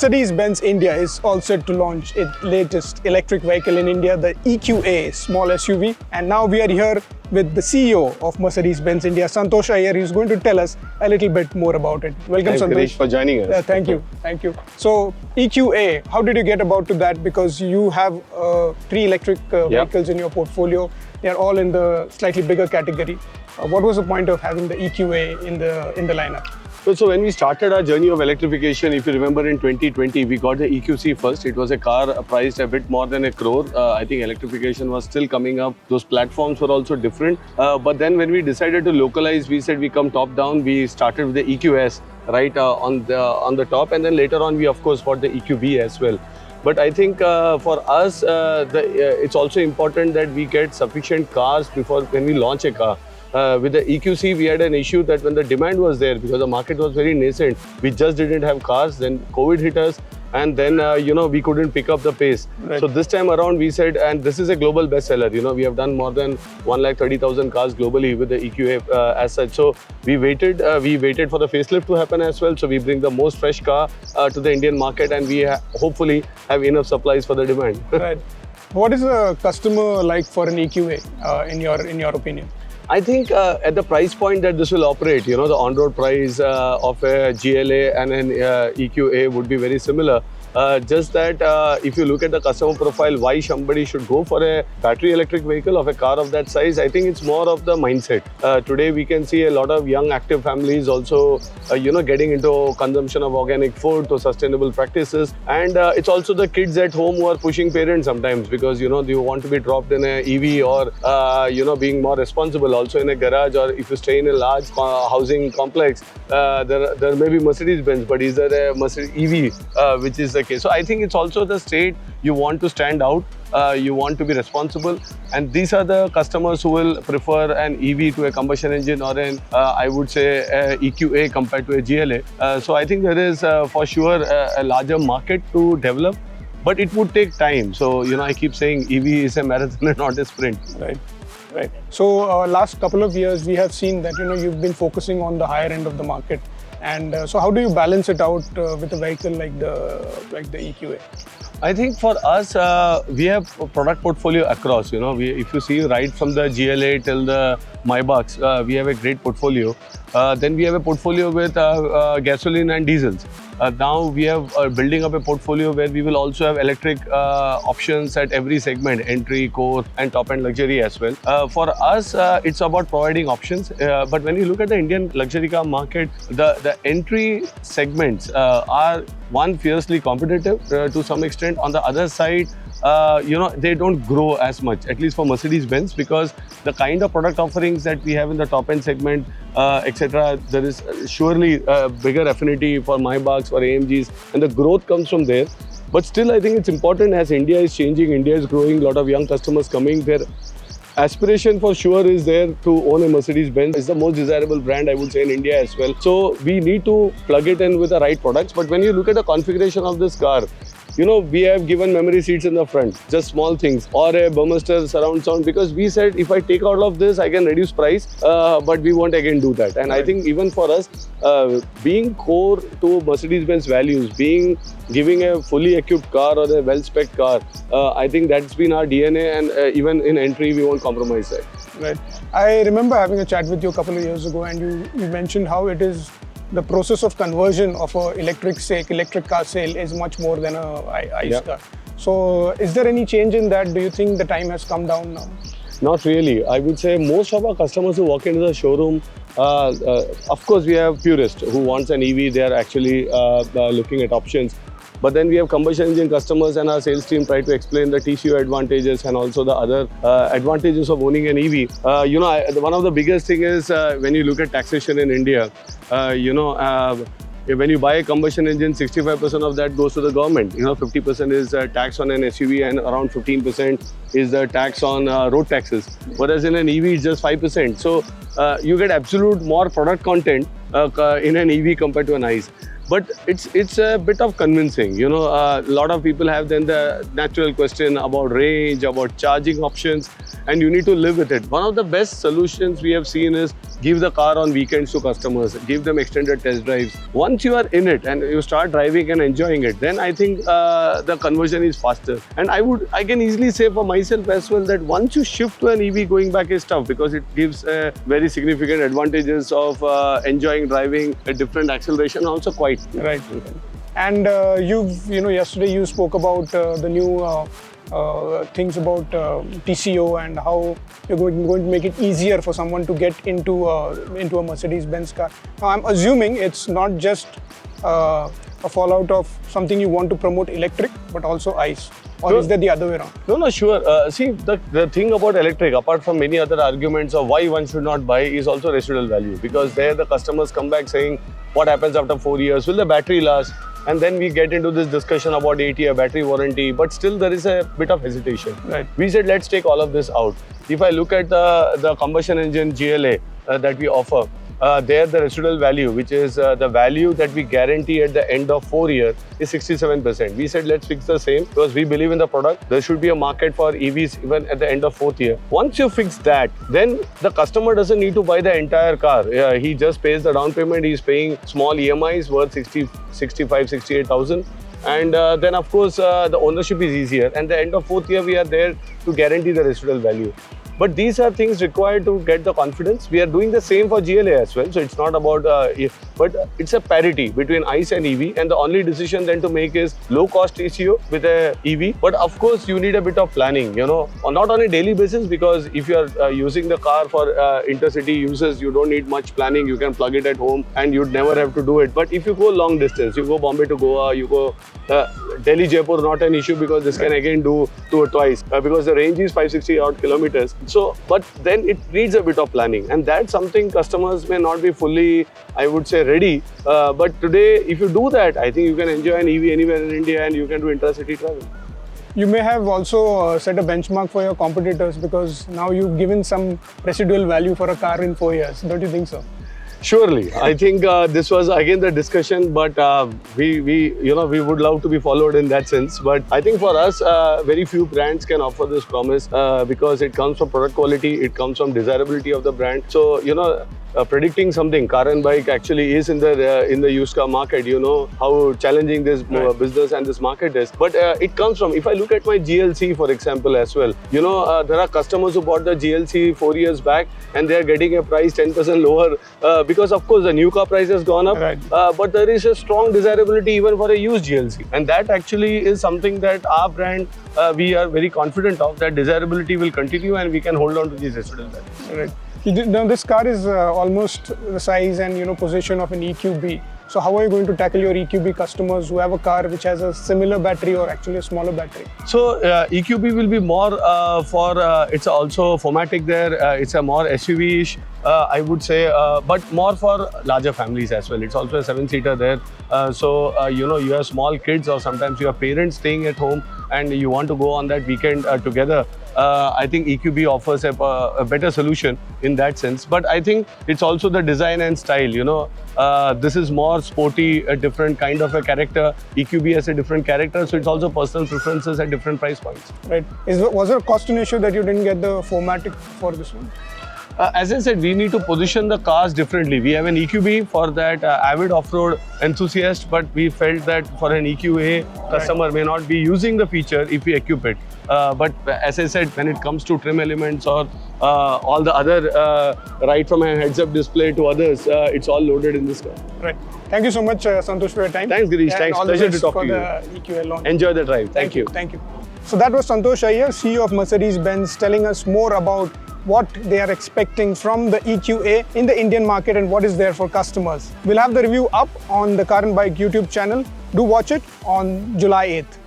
Mercedes-Benz India is all set to launch its latest electric vehicle in India, the EQA small SUV. And now we are here with the CEO of Mercedes-Benz India, Santosh Iyer, who's going to tell us a little bit more about it. Welcome, Thanks, Santosh. Girish, for joining us. Thank you. Thank you. So, EQA, how did you get about to that? Because you have 3 electric vehicles in your portfolio. They are all in the slightly bigger category. What was the point of having the EQA in the lineup? So when we started our journey of electrification, if you remember in 2020, we got the EQC first. It was a car priced a bit more than 1 crore. I think electrification was still coming up. Those platforms were also different. But then when we decided to localize, we said we come top down. We started with the EQS, right, on the top. And then later on, we of course bought the EQB as well. But I think for us, it's also important that we get sufficient cars before when we launch a car. With the EQC, we had an issue that when the demand was there, because the market was very nascent, we just didn't have cars. Then COVID hit us, and then we couldn't pick up the pace. Right. So this time around, we said, and this is a global bestseller. We have done more than 130,000 cars globally with the EQA as such. So we waited for the facelift to happen as well. So we bring the most fresh car to the Indian market, and we hopefully have enough supplies for the demand. Right. What is a customer like for an EQA in your opinion? I think at the price point that this will operate, the on-road price of a GLA and an EQA would be very similar. Just that if you look at the customer profile, why somebody should go for a battery electric vehicle of a car of that size, I think it's more of the mindset. Today we can see a lot of young active families also, getting into consumption of organic food to sustainable practices. And it's also the kids at home who are pushing parents sometimes because, they want to be dropped in an EV or, being more responsible also in a garage, or if you stay in a large housing complex, there may be Mercedes-Benz, but is there a Mercedes EV, which is the case. So I think it's also the state you want to stand out, you want to be responsible, and these are the customers who will prefer an EV to a combustion engine or an, I would say, a EQA compared to a GLA. So I think there is for sure a larger market to develop, but it would take time. So, I keep saying EV is a marathon and not a sprint. Right. So last couple of years, we have seen that, you've been focusing on the higher end of the market. And so how do you balance it out with a vehicle like the EQA? I think for us, we have a product portfolio across. If you see right from the GLA till the Maybachs, we have a great portfolio. Then we have a portfolio with gasoline and diesels. Now we have building up a portfolio where we will also have electric options at every segment, entry, core, and top-end luxury as well. For us, it's about providing options. But when you look at the Indian luxury car market, the entry segments are one fiercely competitive to some extent. On the other side, they don't grow as much, at least for Mercedes-Benz, because the kind of product offerings that we have in the top-end segment, etc., there is surely a bigger affinity for Maybachs, for AMGs, and the growth comes from there. But still, I think it's important as India is changing, India is growing, a lot of young customers coming there. Aspiration for sure is there to own a Mercedes-Benz. It's the most desirable brand, I would say, in India as well. So we need to plug it in with the right products. But when you look at the configuration of this car, we have given memory seats in the front, just small things, or a Burmester surround sound, because we said if I take out of this, I can reduce price, but we won't again do that. And right. I think even for us, being core to Mercedes-Benz values, giving a fully equipped car or a well-spec'd car, I think that's been our DNA, and even in entry, we won't compromise that. Right. I remember having a chat with you a couple of years ago, and you mentioned how it is the process of conversion of an electric car sale is much more than a ICE car. So is there any change in that? Do you think the time has come down now? Not really. I would say most of our customers who walk into the showroom, of course we have purists who wants an EV, they are actually looking at options. But then we have combustion engine customers, and our sales team try to explain the TCO advantages and also the other advantages of owning an EV. One of the biggest thing is when you look at taxation in India, when you buy a combustion engine, 65% of that goes to the government. 50% is tax on an SUV, and around 15% is the tax on road taxes. Whereas in an EV, it's just 5%. So you get absolute more product content in an EV compared to an ICE. But it's a bit of convincing. A lot of people have then the natural question about range, about charging options. and you need to live with it. One of the best solutions we have seen is give the car on weekends to customers, give them extended test drives. Once you are in it and you start driving and enjoying it, then I think the conversion is faster. And I can easily say for myself as well that once you shift to an EV, going back is tough because it gives very significant advantages of enjoying driving, a different acceleration, also quite. Right. And yesterday you spoke about the new things about TCO and how you're going to make it easier for someone to get into a Mercedes-Benz car. Now, I'm assuming it's not just a fallout of something you want to promote electric, but also ICE. Or is that the other way around? No, sure. See, the thing about electric, apart from many other arguments of why one should not buy, is also residual value. Because there the customers come back saying, what happens after 4 years? Will the battery last? And then we get into this discussion about 8-year battery warranty, but still there is a bit of hesitation. Right. We said, let's take all of this out. If I look at the combustion engine GLA that we offer, there the residual value, which is the value that we guarantee at the end of 4 years, is 67%. We said let's fix the same because we believe in the product. There should be a market for EVs even at the end of 4th year. Once you fix that, then the customer doesn't need to buy the entire car. He just pays the down payment. He's paying small EMIs worth 68,000. And then of course the ownership is easier. And the end of 4th year, we are there to guarantee the residual value. But these are things required to get the confidence. We are doing the same for GLA as well. So it's not about, but it's a parity between ICE and EV. And the only decision then to make is low cost TCO with a EV. But of course, you need a bit of planning, not on a daily basis, because if you are using the car for intercity uses, you don't need much planning. You can plug it at home and you'd never have to do it. But if you go long distance, you go Bombay to Goa, you go Delhi, Jaipur, not an issue because this can again do twice because the range is 560 odd kilometers. So, but then it needs a bit of planning, and that's something customers may not be fully, I would say, ready. But today, if you do that, I think you can enjoy an EV anywhere in India and you can do intercity travel. You may have also set a benchmark for your competitors because now you've given some residual value for a car in 4 years. Don't you think so? Surely. I think this was again the discussion, but we would love to be followed in that sense. But I think for us, very few brands can offer this promise because it comes from product quality, it comes from desirability of the brand. So, predicting something, car and bike actually is in the used car market. You know how challenging this business and this market is. But it comes from, if I look at my GLC, for example, as well, there are customers who bought the GLC 4 years back and they are getting a price 10% lower because, of course, the new car price has gone up. Right. But there is a strong desirability even for a used GLC. And that actually is something that our brand, we are very confident of, that desirability will continue and we can hold on to these residual values. Right. Now, this car is almost the size and position of an EQB. So how are you going to tackle your EQB customers who have a car which has a similar battery or actually a smaller battery? So EQB will be more it's also 4MATIC there. It's a more SUV-ish, I would say, but more for larger families as well. It's also a 7-seater there. So you have small kids or sometimes you have parents staying at home and you want to go on that weekend together. I think EQB offers a better solution in that sense. But I think it's also the design and style. This is more sporty, a different kind of a character. EQB has a different character, so it's also personal preferences at different price points. Right. Was there a costing issue that you didn't get the 4MATIC for this one? As I said, we need to position the cars differently. We have an EQB for that avid off-road enthusiast, but we felt that for an EQA, customer may not be using the feature if we equip it. But as I said, when it comes to trim elements or all the other, right from a heads-up display to others, it's all loaded in this car. Right. Thank you so much, Santosh, for your time. Thanks, Girish. Thanks. Pleasure to talk to you. The EQA launch. Enjoy the drive. Thank you. Thank you. So that was Santosh Iyer, CEO of Mercedes-Benz, telling us more about what they are expecting from the EQA in the Indian market and what is there for customers. We'll have the review up on the Car and Bike YouTube channel. Do watch it on July 8th.